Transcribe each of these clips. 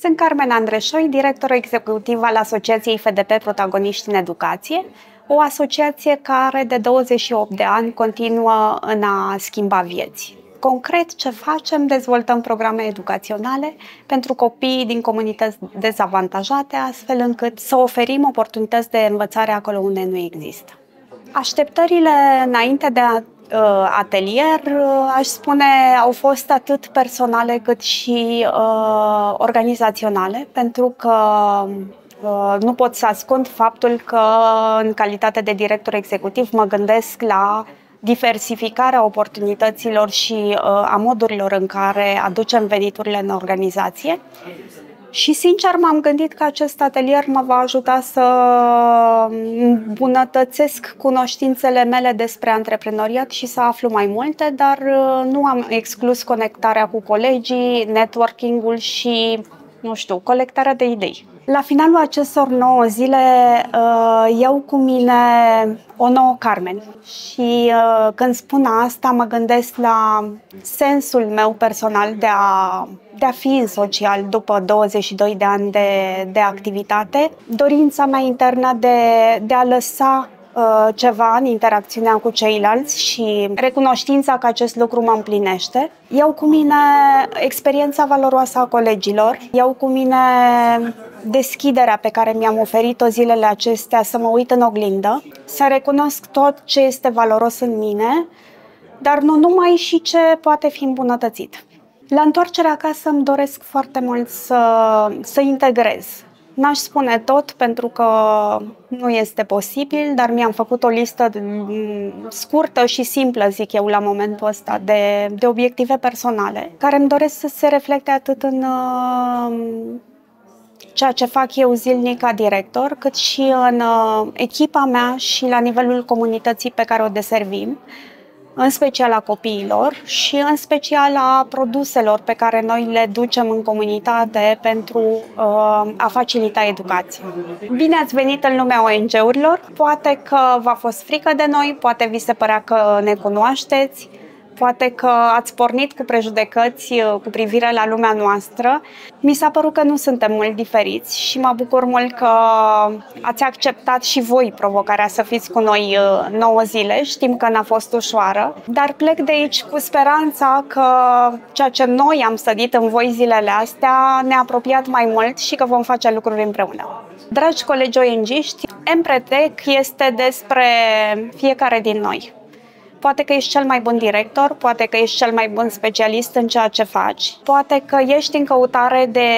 Sunt Carmen Andreșoi, director executiv al Asociației FDP Protagoniști în Educație, o asociație care de 28 de ani continuă în a schimba vieți. Concret, ce facem? Dezvoltăm programe educaționale pentru copii din comunități dezavantajate, astfel încât să oferim oportunități de învățare acolo unde nu există. Așteptările înainte de atelier, aș spune, au fost atât personale cât și organizaționale, pentru că nu pot să ascund faptul că, în calitate de director executiv, mă gândesc la diversificarea oportunităților și a modurilor în care aducem veniturile în organizație. Și, sincer, m-am gândit că acest atelier mă va ajuta să îmbunătățesc cunoștințele mele despre antreprenoriat și să aflu mai multe, dar nu am exclus conectarea cu colegii, networking-ul și, nu știu, colectarea de idei. La finalul acestor 9 zile iau cu mine o nouă Carmen și când spun asta mă gândesc la sensul meu personal de a fi în social după 22 de ani de activitate, dorința mea internă de a lăsa ceva în interacțiunea cu ceilalți și recunoștința că acest lucru mă împlinește. Iau cu mine experiența valoroasă a colegilor, iau cu mine deschiderea pe care mi-am oferit-o zilele acestea să mă uit în oglindă, să recunosc tot ce este valoros în mine, dar nu numai, și ce poate fi îmbunătățit. La întoarcerea acasă îmi doresc foarte mult să integrez. N-aș spune tot pentru că nu este posibil, dar mi-am făcut o listă scurtă și simplă, zic eu, la momentul ăsta, de obiective personale, care îmi doresc să se reflecte atât în ceea ce fac eu zilnic ca director, cât și în echipa mea și la nivelul comunității pe care o deservim, în special a copiilor și în special a produselor pe care noi le ducem în comunitate pentru a facilita educația. Bine ați venit în lumea ONG-urilor! Poate că v-a fost frică de noi, poate vi se părea că ne cunoașteți, poate că ați pornit cu prejudecăți cu privire la lumea noastră. Mi s-a părut că nu suntem mult diferiți și mă bucur mult că ați acceptat și voi provocarea să fiți cu noi 9 zile. Știm că n-a fost ușoară, dar plec de aici cu speranța că ceea ce noi am sădit în voi zilele astea ne-a apropiat mai mult și că vom face lucruri împreună. Dragi colegi ONG-ști, Empretec este despre fiecare din noi. Poate că ești cel mai bun director, poate că ești cel mai bun specialist în ceea ce faci, poate că ești în căutare de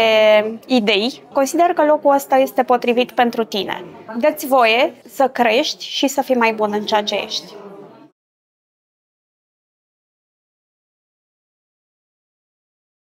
idei. Consider că locul ăsta este potrivit pentru tine. Dă-ți voie să crești și să fii mai bun în ceea ce ești.